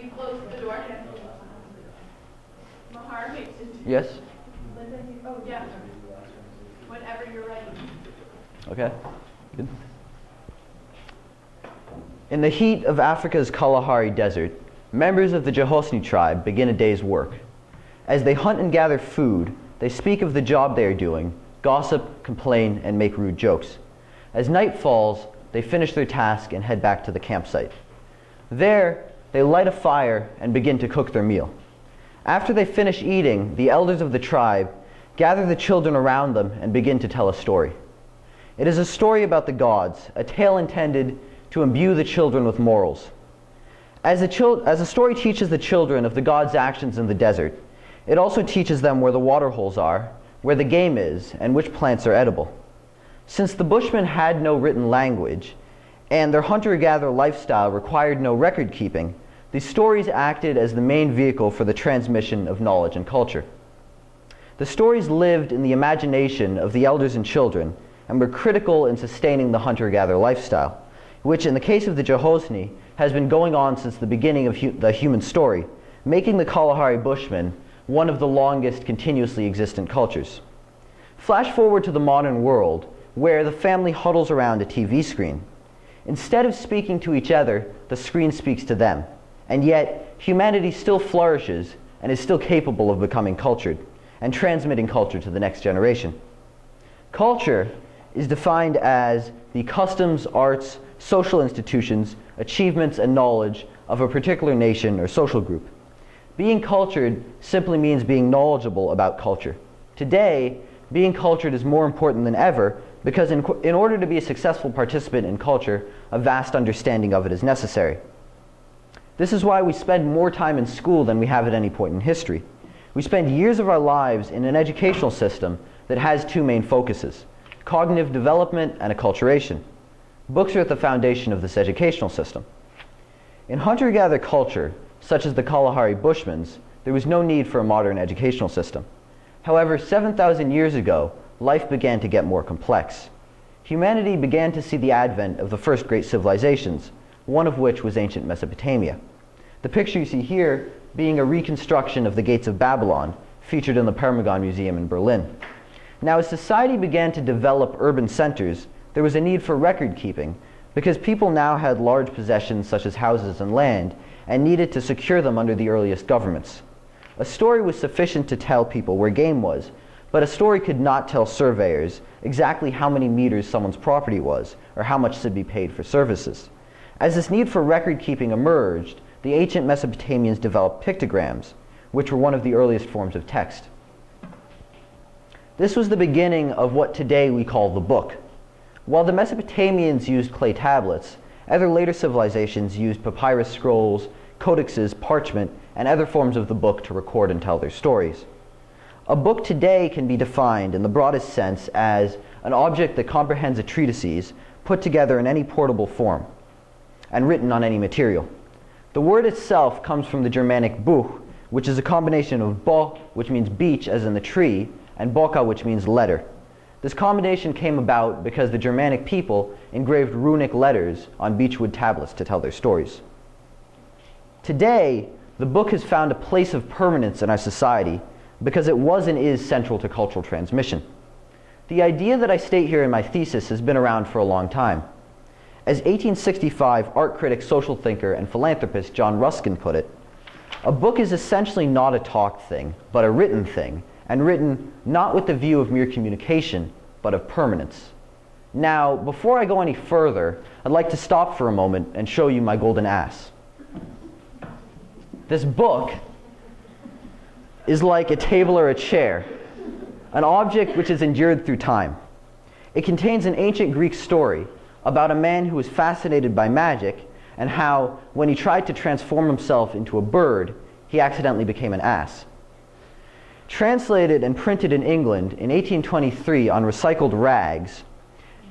We close the door. Mahar, Yes? oh yeah. Whenever you're ready. Okay. Good. In the heat of Africa's Kalahari Desert, members of the Jehosni tribe begin a day's work. As they hunt and gather food, they speak of the job they are doing, gossip, complain, and make rude jokes. As night falls, they finish their task and head back to the campsite. There, they light a fire and begin to cook their meal. After they finish eating, the elders of the tribe gather the children around them and begin to tell a story. It is a story about the gods, a tale intended to imbue the children with morals. As the story teaches the children of the gods' actions in the desert, it also teaches them where the water holes are, where the game is, and which plants are edible. Since the Bushmen had no written language, and their hunter-gatherer lifestyle required no record keeping, these stories acted as the main vehicle for the transmission of knowledge and culture. The stories lived in the imagination of the elders and children, and were critical in sustaining the hunter-gatherer lifestyle, which in the case of the Jehosni has been going on since the beginning of the human story, making the Kalahari Bushmen one of the longest continuously existent cultures. Flash forward to the modern world, where the family huddles around a TV screen. Instead of speaking to each other, the screen speaks to them. And yet, humanity still flourishes and is still capable of becoming cultured and transmitting culture to the next generation. Culture is defined as the customs, arts, social institutions, achievements, and knowledge of a particular nation or social group. Being cultured simply means being knowledgeable about culture. Today, being cultured is more important than ever because in order to be a successful participant in culture, a vast understanding of it is necessary. This is why we spend more time in school than we have at any point in history. We spend years of our lives in an educational system that has two main focuses: cognitive development and acculturation. Books are at the foundation of this educational system. In hunter-gatherer culture, such as the Kalahari Bushmans, there was no need for a modern educational system. However, 7,000 years ago, life began to get more complex. Humanity began to see the advent of the first great civilizations, one of which was ancient Mesopotamia. The picture you see here being a reconstruction of the gates of Babylon, featured in the Permanence Museum in Berlin. Now, as society began to develop urban centers, there was a need for record keeping, because people now had large possessions such as houses and land, and needed to secure them under the earliest governments. A story was sufficient to tell people where game was, but a story could not tell surveyors exactly how many meters someone's property was, or how much should be paid for services. As this need for record keeping emerged, the ancient Mesopotamians developed pictograms, which were one of the earliest forms of text. This was the beginning of what today we call the book. While the Mesopotamians used clay tablets, other later civilizations used papyrus scrolls, codexes, parchment, and other forms of the book to record and tell their stories. A book today can be defined in the broadest sense as an object that comprehends a treatise put together in any portable form and written on any material. The word itself comes from the Germanic buch, which is a combination of bo, which means beech as in the tree, and boka, which means letter. This combination came about because the Germanic people engraved runic letters on beechwood tablets to tell their stories. Today, the book has found a place of permanence in our society because it was and is central to cultural transmission. The idea that I state here in my thesis has been around for a long time. As 1865 art critic, social thinker, and philanthropist John Ruskin put it, a book is essentially not a talked thing, but a written thing, and written not with the view of mere communication, but of permanence. Now, before I go any further, I'd like to stop for a moment and show you my golden ass. This book is like a table or a chair, an object which has endured through time. It contains an ancient Greek story about a man who was fascinated by magic and how, when he tried to transform himself into a bird, he accidentally became an ass. Translated and printed in England in 1823 on recycled rags,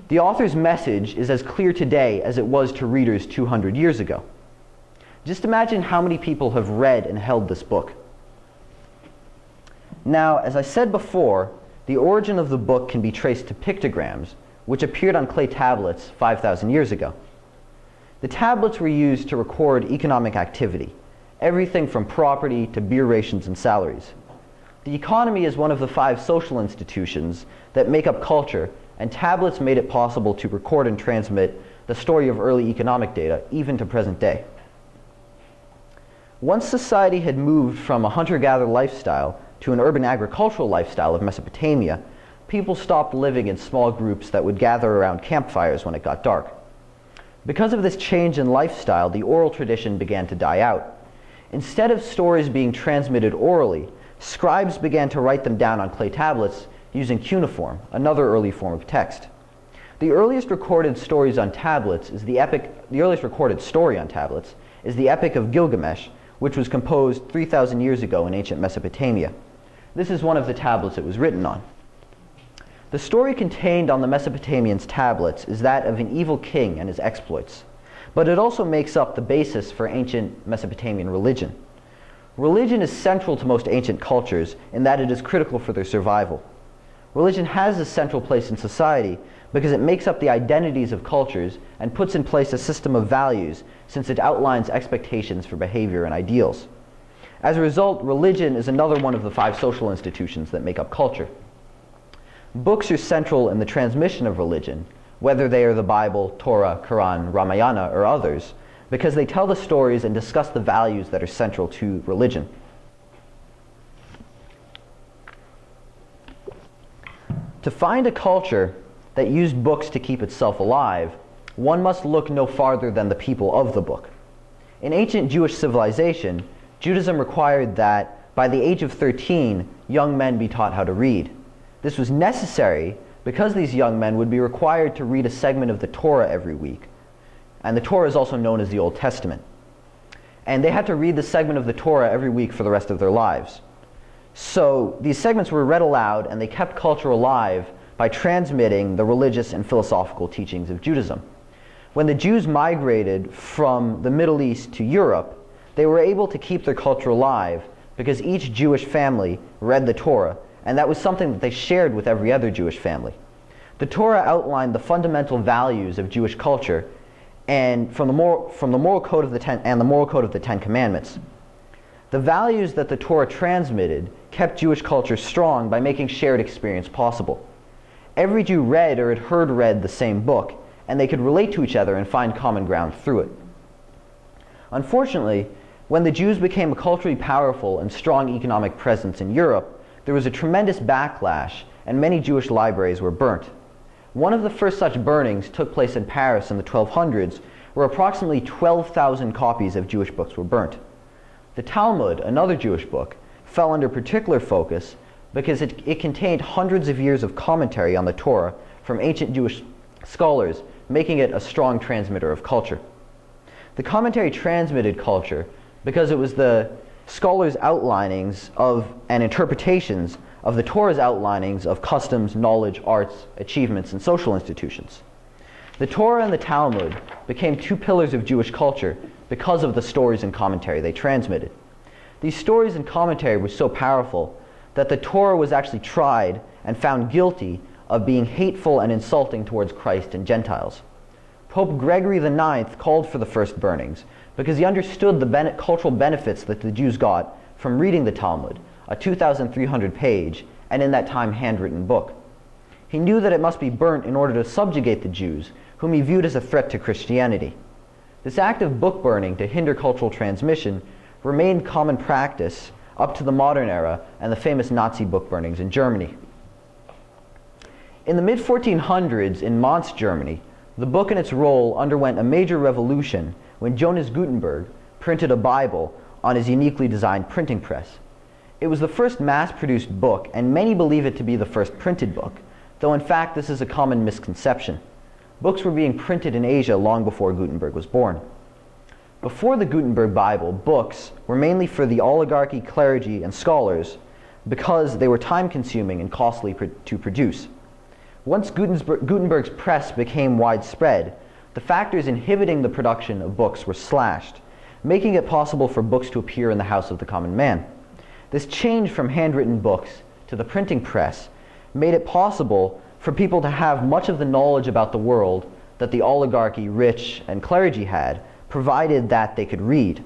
the author's message is as clear today as it was to readers 200 years ago. Just imagine how many people have read and held this book. Now, as I said before, the origin of the book can be traced to pictograms, which appeared on clay tablets 5,000 years ago. The tablets were used to record economic activity, everything from property to beer rations and salaries. The economy is one of the 5 social institutions that make up culture, and tablets made it possible to record and transmit the story of early economic data, even to present day. Once society had moved from a hunter-gatherer lifestyle to an urban agricultural lifestyle of Mesopotamia, people stopped living in small groups that would gather around campfires when it got dark. Because of this change in lifestyle, the oral tradition began to die out. Instead of stories being transmitted orally, scribes began to write them down on clay tablets using cuneiform, another early form of text. The earliest recorded stories on tablets is the earliest recorded story on tablets is the Epic of Gilgamesh, which was composed 3,000 years ago in ancient Mesopotamia. This is one of the tablets it was written on. The story contained on the Mesopotamians' tablets is that of an evil king and his exploits, but it also makes up the basis for ancient Mesopotamian religion. Religion is central to most ancient cultures in that it is critical for their survival. Religion has a central place in society because it makes up the identities of cultures and puts in place a system of values, since it outlines expectations for behavior and ideals. As a result, religion is another one of the 5 social institutions that make up culture. Books are central in the transmission of religion, whether they are the Bible, Torah, Quran, Ramayana, or others, because they tell the stories and discuss the values that are central to religion. To find a culture that used books to keep itself alive, one must look no farther than the people of the book. In ancient Jewish civilization, Judaism required that by the age of 13, young men be taught how to read. This was necessary because these young men would be required to read a segment of the Torah every week. And the Torah is also known as the Old Testament. And they had to read the segment of the Torah every week for the rest of their lives. So these segments were read aloud, and they kept culture alive by transmitting the religious and philosophical teachings of Judaism. When the Jews migrated from the Middle East to Europe, they were able to keep their culture alive because each Jewish family read the Torah, and that was something that they shared with every other Jewish family. The Torah outlined the fundamental values of Jewish culture and from the moral code of the Ten Commandments. The values that the Torah transmitted kept Jewish culture strong by making shared experience possible. Every Jew read or had heard read the same book, and they could relate to each other and find common ground through it. Unfortunately, when the Jews became a culturally powerful and strong economic presence in Europe, there was a tremendous backlash, and many Jewish libraries were burnt. One of the first such burnings took place in Paris in the 1200s, where approximately 12,000 copies of Jewish books were burnt. The Talmud, another Jewish book, fell under particular focus because it contained hundreds of years of commentary on the Torah from ancient Jewish scholars, making it a strong transmitter of culture. The commentary transmitted culture because it was the scholars' outlinings of and interpretations of the Torah's outlinings of customs, knowledge, arts, achievements, and social institutions. The Torah and the Talmud became 2 pillars of Jewish culture because of the stories and commentary they transmitted. These stories and commentary were so powerful that the Torah was actually tried and found guilty of being hateful and insulting towards Christ and Gentiles. Pope Gregory IX called for the first burnings because he understood the cultural benefits that the Jews got from reading the Talmud, a 2,300-page, and in that time handwritten book. He knew that it must be burnt in order to subjugate the Jews, whom he viewed as a threat to Christianity. This act of book burning to hinder cultural transmission remained common practice up to the modern era and the famous Nazi book burnings in Germany. In the mid-1400s in Mainz, Germany, the book and its role underwent a major revolution when Johannes Gutenberg printed a Bible on his uniquely designed printing press. It was the first mass-produced book, and many believe it to be the first printed book, though in fact this is a common misconception. Books were being printed in Asia long before Gutenberg was born. Before the Gutenberg Bible, books were mainly for the oligarchy, clergy, and scholars because they were time-consuming and costly to produce. Once Gutenberg's press became widespread, the factors inhibiting the production of books were slashed, making it possible for books to appear in the house of the common man. This change from handwritten books to the printing press made it possible for people to have much of the knowledge about the world that the oligarchy, rich, and clergy had, provided that they could read.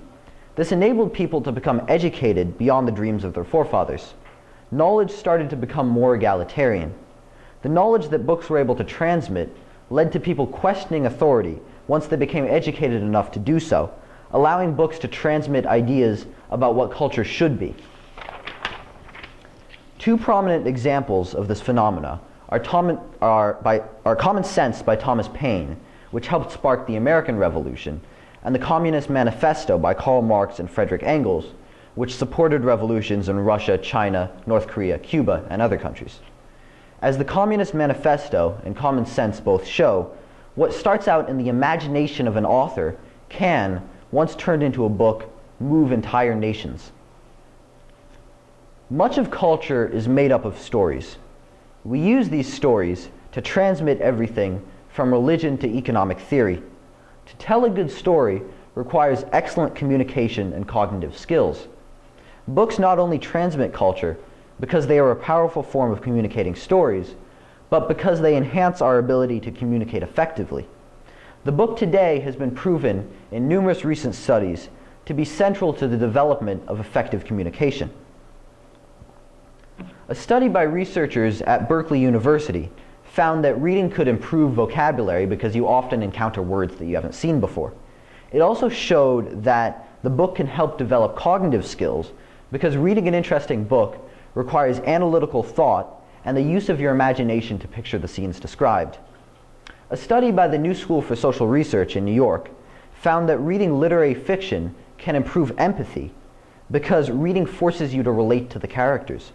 This enabled people to become educated beyond the dreams of their forefathers. Knowledge started to become more egalitarian. The knowledge that books were able to transmit led to people questioning authority once they became educated enough to do so, allowing books to transmit ideas about what culture should be. Two prominent examples of this phenomena are Common Sense by Thomas Paine, which helped spark the American Revolution, and the Communist Manifesto by Karl Marx and Frederick Engels, which supported revolutions in Russia, China, North Korea, Cuba, and other countries. As the Communist Manifesto and Common Sense both show, what starts out in the imagination of an author can, once turned into a book, move entire nations. Much of culture is made up of stories. We use these stories to transmit everything from religion to economic theory. To tell a good story requires excellent communication and cognitive skills. Books not only transmit culture because they are a powerful form of communicating stories, but because they enhance our ability to communicate effectively. The book today has been proven in numerous recent studies to be central to the development of effective communication. A study by researchers at Berkeley University found that reading could improve vocabulary because you often encounter words that you haven't seen before. It also showed that the book can help develop cognitive skills because reading an interesting book requires analytical thought and the use of your imagination to picture the scenes described. A study by the New School for Social Research in New York found that reading literary fiction can improve empathy because reading forces you to relate to the characters.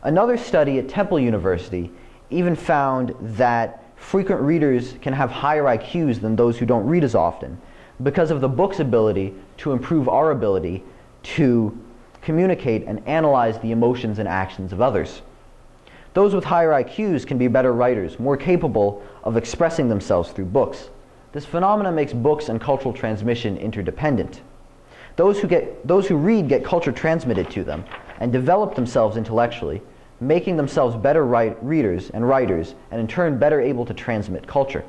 Another study at Temple University even found that frequent readers can have higher IQs than those who don't read as often because of the book's ability to improve our ability to communicate and analyze the emotions and actions of others. Those with higher IQs can be better writers, more capable of expressing themselves through books. This phenomenon makes books and cultural transmission interdependent. Those who read get culture transmitted to them and develop themselves intellectually, making themselves better readers and writers, and in turn better able to transmit culture.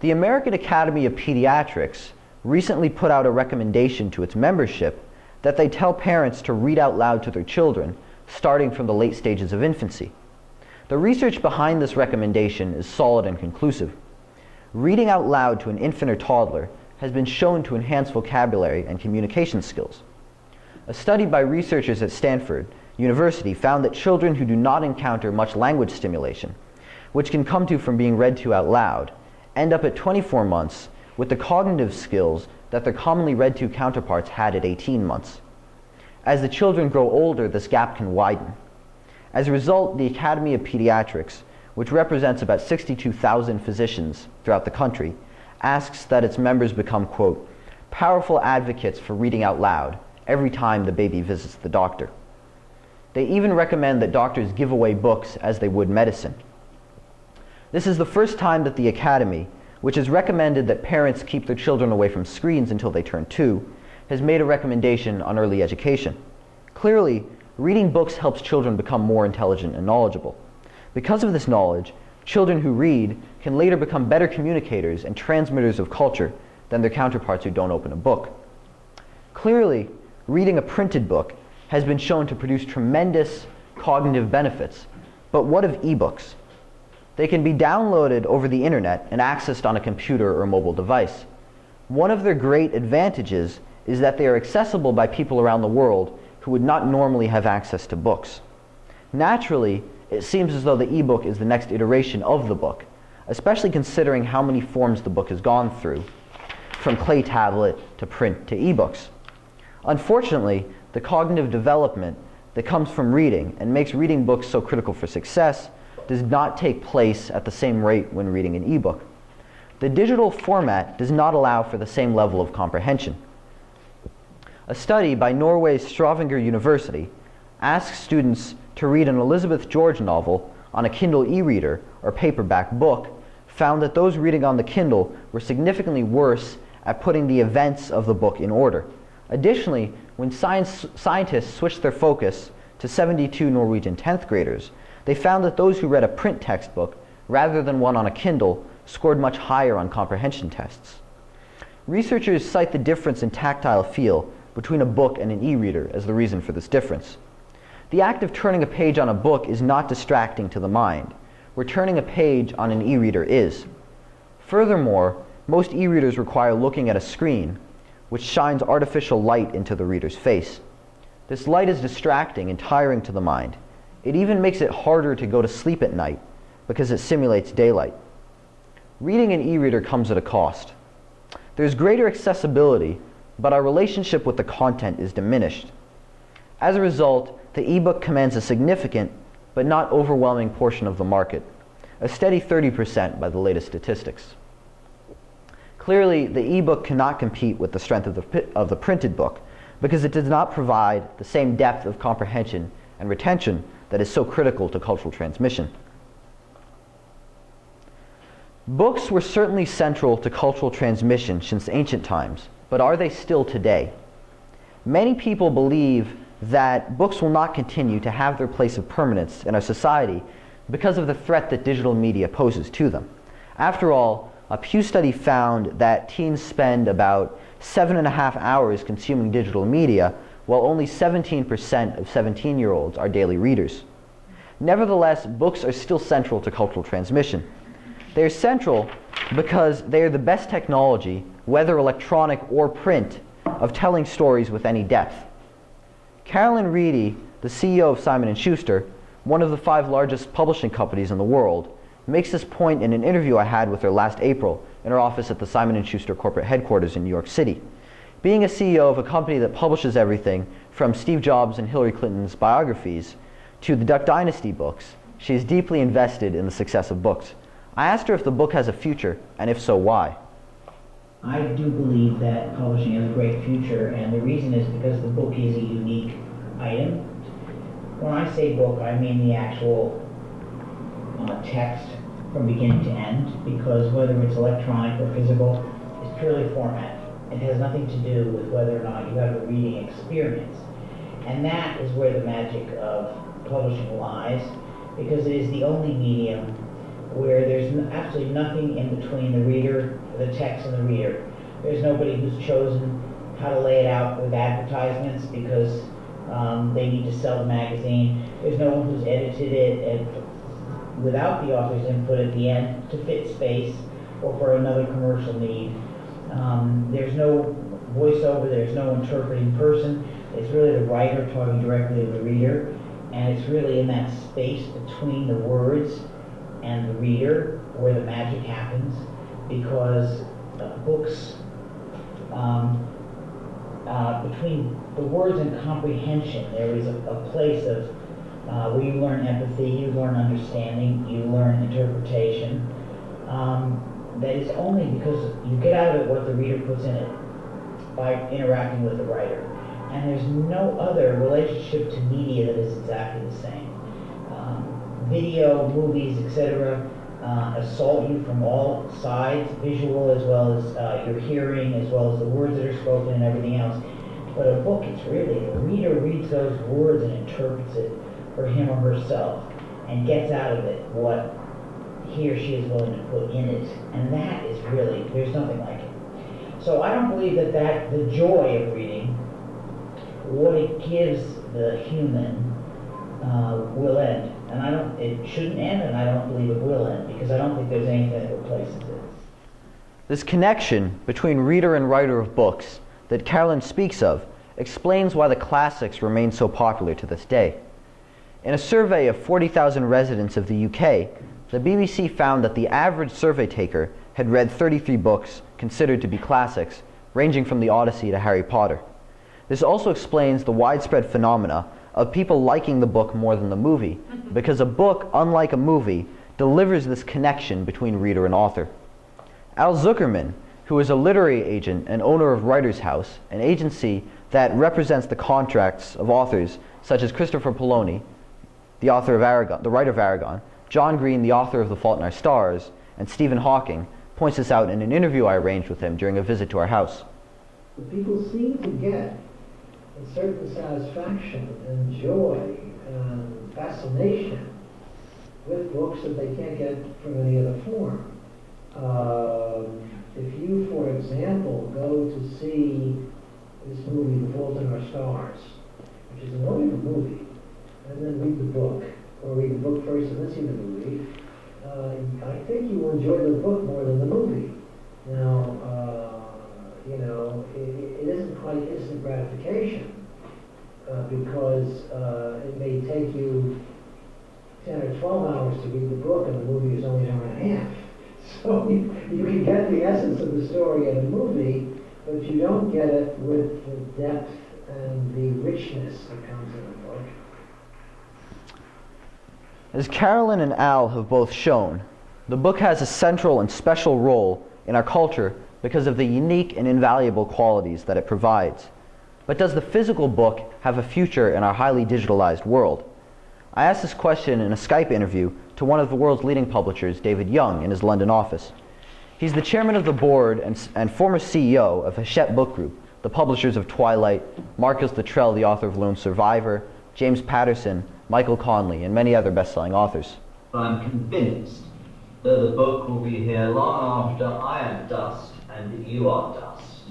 The American Academy of Pediatrics recently put out a recommendation to its membership that they tell parents to read out loud to their children starting from the late stages of infancy. The research behind this recommendation is solid and conclusive. Reading out loud to an infant or toddler has been shown to enhance vocabulary and communication skills. A study by researchers at Stanford University found that children who do not encounter much language stimulation, which can come from being read to out loud, end up at 24 months with the cognitive skills that their commonly read to counterparts had at 18 months. As the children grow older, this gap can widen. As a result, the Academy of Pediatrics, which represents about 62,000 physicians throughout the country, asks that its members become, quote, powerful advocates for reading out loud every time the baby visits the doctor. They even recommend that doctors give away books as they would medicine. This is the first time that the Academy, which has recommended that parents keep their children away from screens until they turn 2, has made a recommendation on early education. Clearly, reading books helps children become more intelligent and knowledgeable. Because of this knowledge, children who read can later become better communicators and transmitters of culture than their counterparts who don't open a book. Clearly, reading a printed book has been shown to produce tremendous cognitive benefits. But what of ebooks? They can be downloaded over the internet and accessed on a computer or mobile device. One of their great advantages is that they are accessible by people around the world who would not normally have access to books. Naturally, it seems as though the ebook is the next iteration of the book, especially considering how many forms the book has gone through, from clay tablet to print to ebooks. Unfortunately, the cognitive development that comes from reading and makes reading books so critical for success does not take place at the same rate when reading an ebook. The digital format does not allow for the same level of comprehension. A study by Norway's Stavanger University asks students to read an Elizabeth George novel on a Kindle e-reader or paperback book found that those reading on the Kindle were significantly worse at putting the events of the book in order. Additionally, when scientists switched their focus to 72 Norwegian 10th graders, they found that those who read a print textbook rather than one on a Kindle scored much higher on comprehension tests. Researchers cite the difference in tactile feel between a book and an e-reader as the reason for this difference. The act of turning a page on a book is not distracting to the mind, where turning a page on an e-reader is. Furthermore, most e-readers require looking at a screen, which shines artificial light into the reader's face. This light is distracting and tiring to the mind. It even makes it harder to go to sleep at night because it simulates daylight. Reading an e-reader comes at a cost. There's greater accessibility, but our relationship with the content is diminished. As a result, the e-book commands a significant but not overwhelming portion of the market, a steady 30% by the latest statistics. Clearly, the e-book cannot compete with the strength of the printed book because it does not provide the same depth of comprehension and retention that is so critical to cultural transmission. Books were certainly central to cultural transmission since ancient times, but are they still today? Many people believe that books will not continue to have their place of permanence in our society because of the threat that digital media poses to them. After all, a Pew study found that teens spend about 7.5 hours consuming digital media, while only 17% of 17-year-olds are daily readers. Nevertheless, books are still central to cultural transmission. They are central because they are the best technology, whether electronic or print, of telling stories with any depth. Carolyn Reedy, the CEO of Simon & Schuster, one of the 5 largest publishing companies in the world, makes this point in an interview I had with her last April in her office at the Simon & Schuster corporate headquarters in New York City. Being a CEO of a company that publishes everything from Steve Jobs and Hillary Clinton's biographies to the Duck Dynasty books, she is deeply invested in the success of books. I asked her if the book has a future, and if so, why. I do believe that publishing has a great future, and the reason is because the book is a unique item. When I say book, I mean the actual text from beginning to end, because whether it's electronic or physical, it's purely format. It has nothing to do with whether or not you have a reading experience. And that is where the magic of publishing lies, because it is the only medium where there's absolutely nothing in between the reader, the text, and the reader. There's nobody who's chosen how to lay it out with advertisements because they need to sell the magazine. There's no one who's edited it without the author's input at the end to fit space or for another commercial need. There's no voiceover, there's no interpreting person. It's really the writer talking directly to the reader, and it's really in that space between the words and the reader where the magic happens, because books, between the words and comprehension, there is a place of where you learn empathy, you learn understanding, you learn interpretation. That is only because you get out of it what the reader puts in it by interacting with the writer. And there's no other relationship to media that is exactly the same. Video, movies, etc. Assault you from all sides, visual as well as your hearing, as well as the words that are spoken and everything else. But a book, it's really, the reader reads those words and interprets it for him or herself and gets out of it what he or she is willing to put in it. And that is really, there's nothing like it. So I don't believe that the joy of reading, what it gives the human, will end. And it shouldn't end, and I don't believe it will end, because I don't think there's anything that replaces it. This connection between reader and writer of books that Carolyn speaks of explains why the classics remain so popular to this day. In a survey of 40,000 residents of the UK, the BBC found that the average survey taker had read 33 books considered to be classics, ranging from the Odyssey to Harry Potter. This also explains the widespread phenomena of people liking the book more than the movie, because a book, unlike a movie, delivers this connection between reader and author. Al Zuckerman, who is a literary agent and owner of Writers House, an agency that represents the contracts of authors such as Christopher Poloni, the author of Aragon, the writer of Aragon, John Green, the author of The Fault in Our Stars, and Stephen Hawking, points this out in an interview I arranged with him during a visit to our house. But people seem to get a certain satisfaction and joy and fascination with books that they can't get from any other form. if you, for example, go to see this movie, The Fault in Our Stars, which is a wonderful movie, and then read the book, or read the book first and then see the movie, I think you will enjoy the book more than the movie. Now, you know, it isn't quite instant gratification because it may take you 10 or 12 hours to read the book, and the movie is only an hour and a half. So you can get the essence of the story in a movie, but you don't get it with the depth and the richness that comes in a book. As Carolyn and Al have both shown, the book has a central and special role in our culture because of the unique and invaluable qualities that it provides. But does the physical book have a future in our highly digitalized world? I asked this question in a Skype interview to one of the world's leading publishers, David Young, in his London office. He's the chairman of the board and former CEO of Hachette Book Group, the publishers of Twilight, Marcus Luttrell, the author of Lone Survivor, James Patterson, Michael Conley, and many other best-selling authors. I'm convinced that the book will be here long after I am dust and you are dust.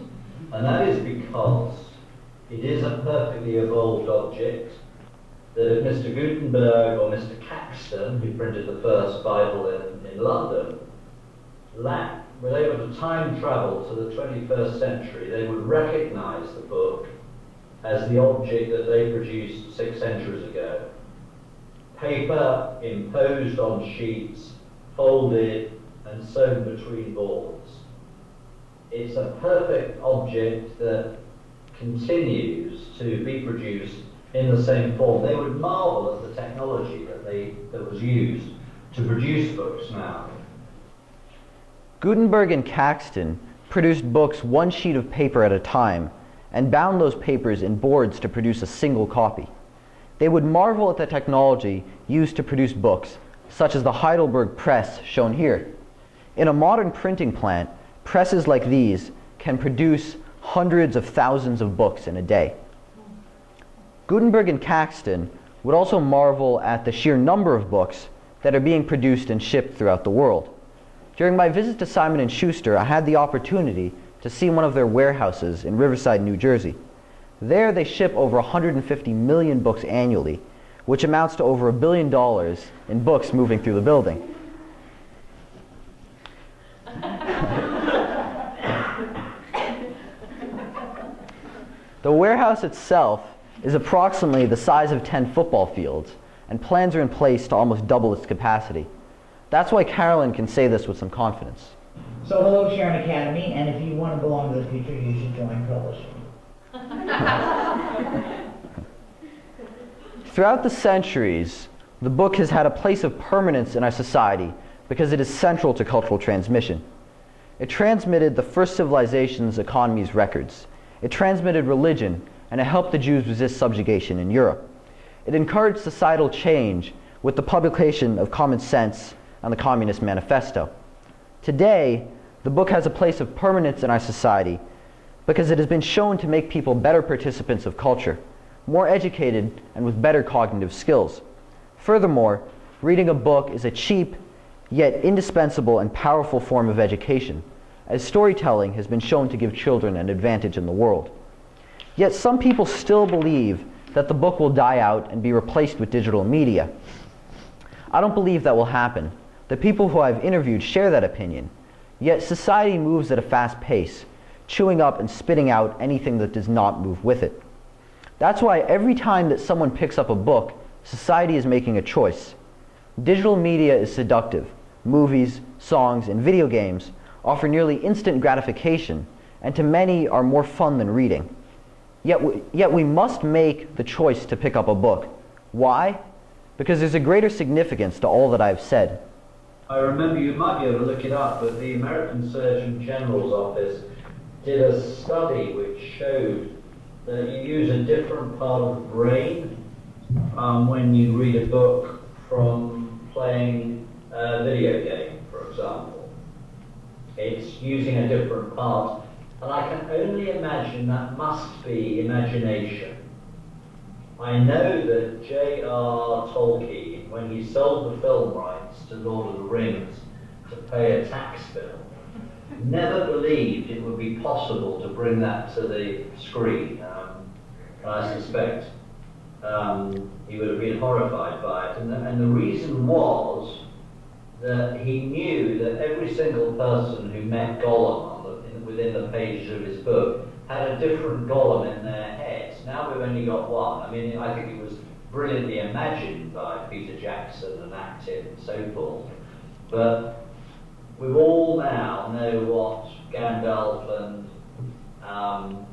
And that is because it is a perfectly evolved object that if Mr. Gutenberg or Mr. Caxton, who printed the first Bible in London, were able to time travel to the 21st century, they would recognize the book as the object that they produced 6 centuries ago. Paper imposed on sheets, folded and sewn between boards. It's a perfect object that continues to be produced in the same form. They would marvel at the technology that was used to produce books now. Gutenberg and Caxton produced books one sheet of paper at a time and bound those papers in boards to produce a single copy. They would marvel at the technology used to produce books, such as the Heidelberg press shown here. In a modern printing plant, presses like these can produce hundreds of thousands of books in a day. Gutenberg and Caxton would also marvel at the sheer number of books that are being produced and shipped throughout the world. During my visit to Simon & Schuster, I had the opportunity to see one of their warehouses in Riverside, New Jersey. There they ship over 150 million books annually, which amounts to over $1 billion in books moving through the building. The warehouse itself is approximately the size of 10 football fields, and plans are in place to almost double its capacity. That's why Carolyn can say this with some confidence. So hello, Sharon Academy, and if you want to belong to the future, you should join publishing. Throughout the centuries, the book has had a place of permanence in our society because it is central to cultural transmission. It transmitted the first civilization's economy's records. It transmitted religion, and it helped the Jews resist subjugation in Europe. It encouraged societal change with the publication of Common Sense and the Communist Manifesto. Today, the book has a place of permanence in our society because it has been shown to make people better participants of culture, more educated and with better cognitive skills. Furthermore, reading a book is a cheap, yet indispensable and powerful form of education, as storytelling has been shown to give children an advantage in the world. Yet some people still believe that the book will die out and be replaced with digital media. I don't believe that will happen. The people who I've interviewed share that opinion. Yet society moves at a fast pace, chewing up and spitting out anything that does not move with it. That's why every time that someone picks up a book, society is making a choice. Digital media is seductive. Movies, songs, and video games offer nearly instant gratification, and to many are more fun than reading. Yet we must make the choice to pick up a book. Why? Because there's a greater significance to all that I've said. I remember, you might be able to look it up, but the American Surgeon General's office did a study which showed that you use a different part of the brain when you read a book from playing a video game, for example. It's using a different part, and I can only imagine that must be imagination. I know that J.R. Tolkien, when he sold the film rights to Lord of the Rings to pay a tax bill, never believed it would be possible to bring that to the screen. And I suspect he would have been horrified by it. And the reason was that he knew that every single person who met Gollum within the pages of his book had a different Gollum in their heads. Now we've only got one. I mean, I think it was brilliantly imagined by Peter Jackson and acted and so forth. But we all now know what Gandalf and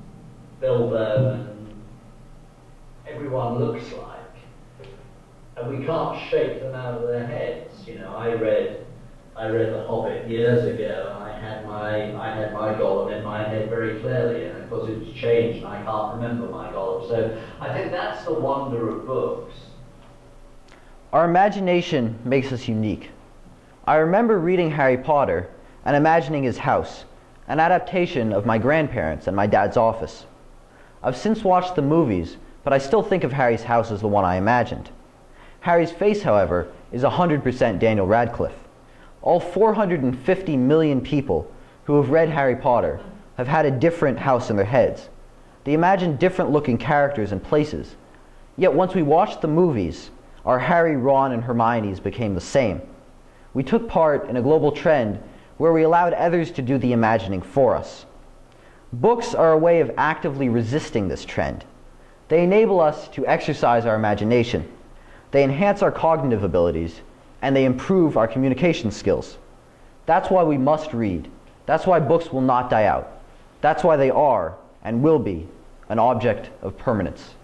Bilbo and everyone looks like. And we can't shake them out of their heads. You know, I read The Hobbit years ago, and I had my Gollum in my head very clearly, and of course it's changed, and I can't remember my Gollum. So I think that's the wonder of books. Our imagination makes us unique. I remember reading Harry Potter and imagining his house, an adaptation of my grandparents and my dad's office. I've since watched the movies, but I still think of Harry's house as the one I imagined. Harry's face, however, is 100% Daniel Radcliffe. All 450 million people who have read Harry Potter have had a different house in their heads. They imagine different looking characters and places. Yet once we watched the movies, our Harry, Ron, and Hermione's became the same. We took part in a global trend where we allowed others to do the imagining for us. Books are a way of actively resisting this trend. They enable us to exercise our imagination. They enhance our cognitive abilities, and they improve our communication skills. That's why we must read. That's why books will not die out. That's why they are, and will be, an object of permanence.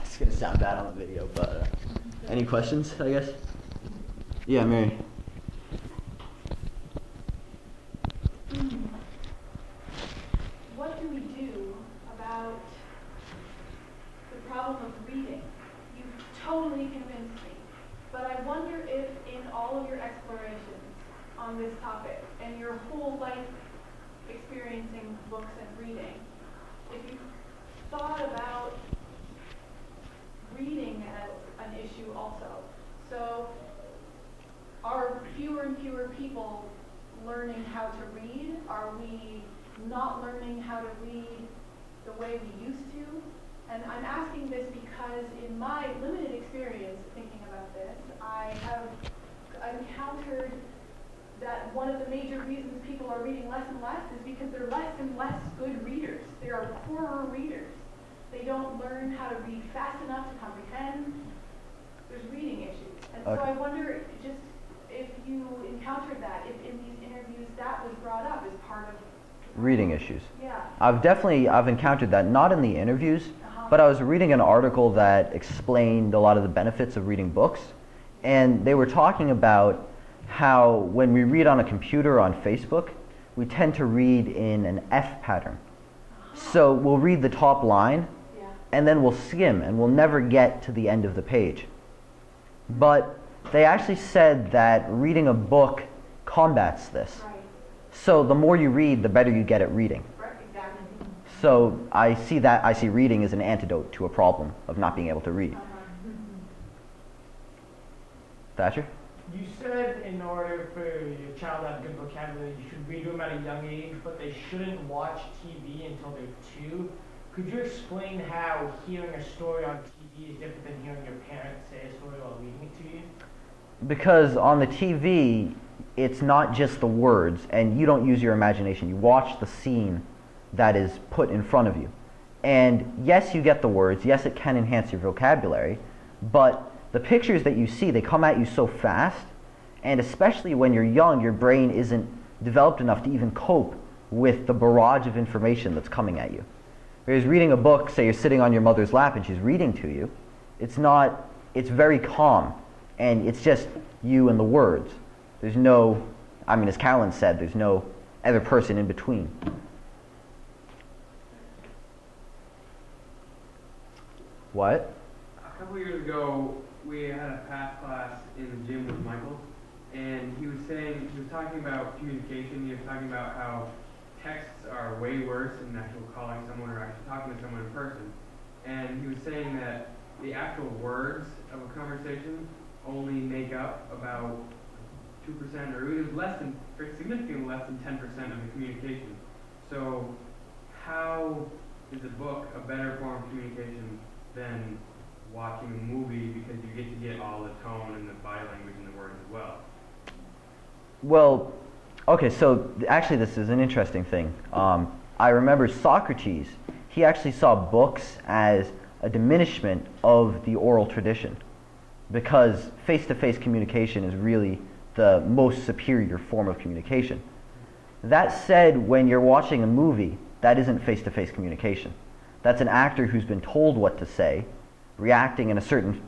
It's going to sound bad on the video, but any questions, I guess? Yeah, Mary. What do we do about the problem of reading? You've totally convinced me, but I wonder if in all of your explorations on this topic and your whole life experiencing books and reading, if you've thought about reading as an issue also. So are fewer and fewer people learning how to read? Are we not learning how to read the way we used to? And I'm asking this because in my limited experience thinking about this, I have encountered that one of the major reasons people are reading less and less is because they're less and less good readers. They are poorer readers. They don't learn how to read fast enough to comprehend. There's reading issues. And so I wonder just if you encountered that, if in these interviews that was brought up as part of Reading issues. Yeah. I've encountered that, not in the interviews, but I was reading an article that explained a lot of the benefits of reading books, and they were talking about how when we read on a computer on Facebook, we tend to read in an F pattern. So we'll read the top line, and then we'll skim, and we'll never get to the end of the page. But they actually said that reading a book combats this. Right. So the more you read, the better you get at reading. Right, exactly. So I see reading as an antidote to a problem of not being able to read. Thatcher? You said in order for your child to have good vocabulary, you should read to them at a young age, but they shouldn't watch TV until they're 2. Could you explain how hearing a story on TV is different than hearing your parents say a story while reading it to you? Because on the TV, it's not just the words, and you don't use your imagination. You watch the scene that is put in front of you. And yes, you get the words. Yes, it can enhance your vocabulary, but the pictures that you see, they come at you so fast, and especially when you're young, your brain isn't developed enough to even cope with the barrage of information that's coming at you. Whereas reading a book, say you're sitting on your mother's lap and she's reading to you, it's very calm, and it's just you and the words. There's no, as Carolyn said, there's no other person in between. What? A couple years ago, we we had a path class in the gym with Michael, and he was talking about communication. He was talking about how texts are way worse than actual calling someone or actually talking to someone in person. And he was saying that the actual words of a conversation only make up about 2%, or it was significantly less than 10% of the communication. So how is a book a better form of communication than watching a movie, because you get to get all the tone and the body language and the words as well? Well, okay, so actually this is an interesting thing. I remember Socrates, he actually saw books as a diminishment of the oral tradition, because face-to-face communication is really the most superior form of communication. That said, when you're watching a movie, that isn't face-to-face communication. That's an actor who's been told what to say, reacting in a certain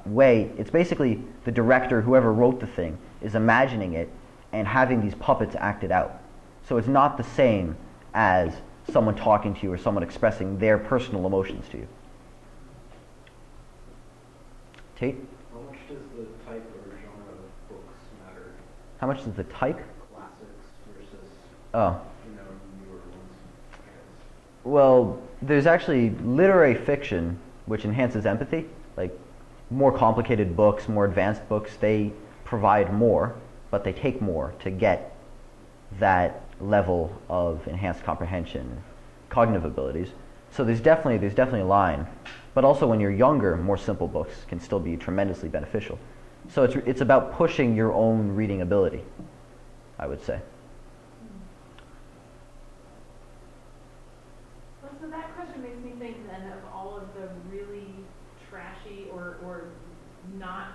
way. It's basically the director, whoever wrote the thing, is imagining it and having these puppets acted out. So it's not the same as someone talking to you or someone expressing their personal emotions to you. Tate? How much does the type or genre of books matter? How much does the type? Classics versus, Oh. newer ones, I guess. Well, there's actually literary fiction, which enhances empathy. Like, more complicated books, more advanced books, they provide more, but they take more to get that level of enhanced comprehension, cognitive abilities. So there's definitely a line. But also when you're younger, more simple books can still be tremendously beneficial. So it's about pushing your own reading ability, I would say. Well, so that question makes me think then of all of the really trashy or not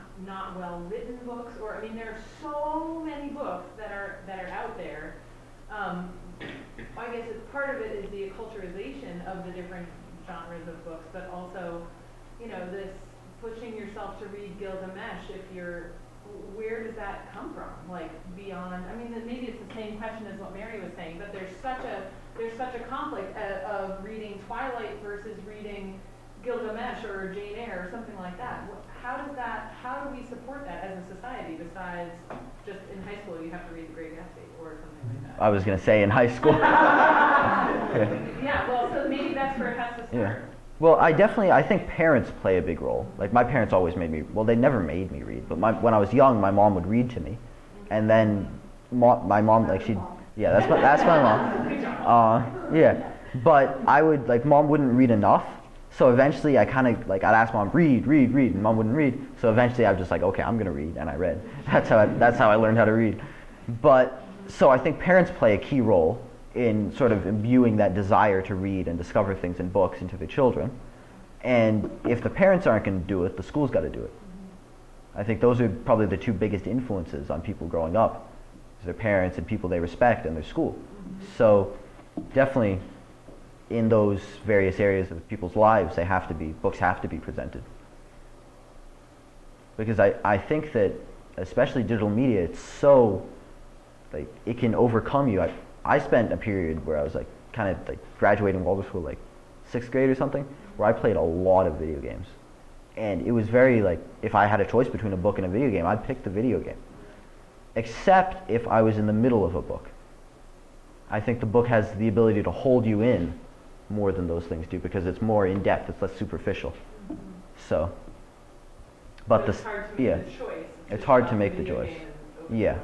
well written books, or I mean there are so many books that are out there. I guess part of it is the acculturization of the different genres of books, but also, this pushing yourself to read Gilgamesh. Where does that come from? Like beyond, I mean, maybe it's the same question as what Mary was saying, but there's such a conflict of reading Twilight versus reading Gilgamesh or Jane Eyre or something like that. How do we support that as a society, besides just in high school you have to read The Great Gatsby or something like that? I was going to say in high school. Yeah, well, so maybe that's where it has to start. Yeah. Well, I think parents play a big role. Like, my parents always made me, well, they never made me read, but when I was young, my mom would read to me. And then my mom, like, yeah, that's my mom. Yeah. But Mom wouldn't read enough. So eventually I'd ask Mom, read, and Mom wouldn't read. So eventually I was just like, okay, I'm going to read, and I read. That's how I learned how to read. But, so I think parents play a key role in sort of imbuing that desire to read and discover things in books into the children. And if the parents aren't going to do it, the school's got to do it. I think those are probably the two biggest influences on people growing up, is their parents and people they respect and their school. So definitely in those various areas of people's lives, books have to be presented. Because I think that, especially digital media, it's so, it can overcome you. I spent a period where I was graduating Waldorf school, 6th grade or something, where I played a lot of video games. And it was very if I had a choice between a book and a video game, I'd pick the video game. Except if I was in the middle of a book. I think the book has the ability to hold you in more than those things do, because it's more in-depth, it's less superficial. So, but it's hard to make the choice. It's hard to make the choice. Yeah.